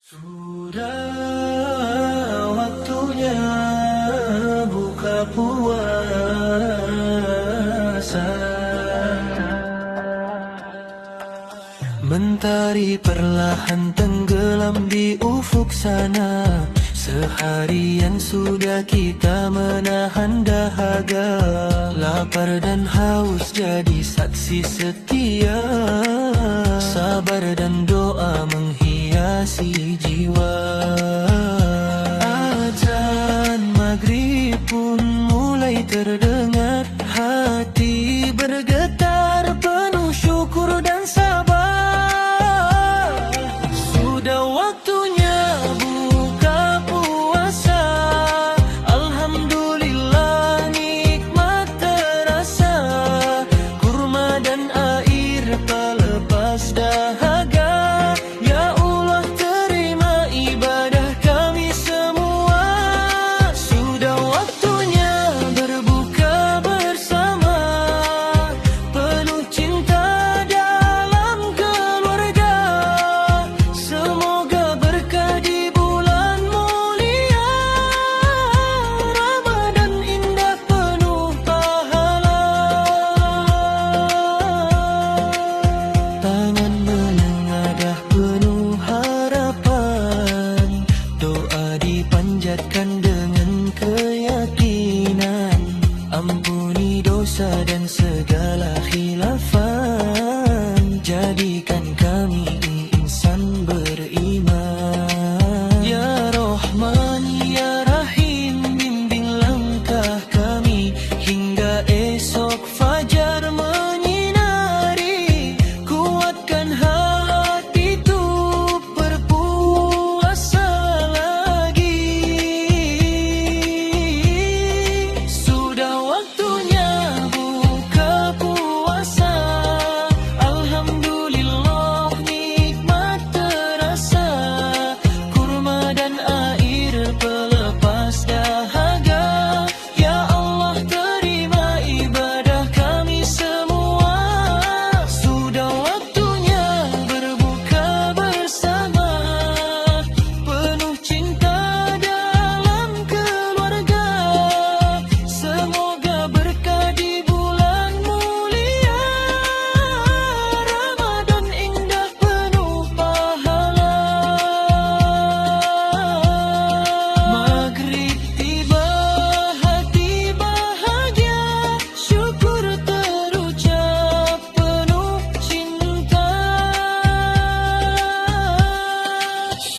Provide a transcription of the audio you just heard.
Sudah waktunya buka puasa. Mentari perlahan tenggelam di ufuk sana. Seharian sudah kita menahan dahaga. Lapar dan haus jadi saksi setia. Sabar dan doa menghiasi jiwa. Azan maghrib pun mulai terdengar. Hati bergetar penuh syukur dan sabar. Sudah waktunya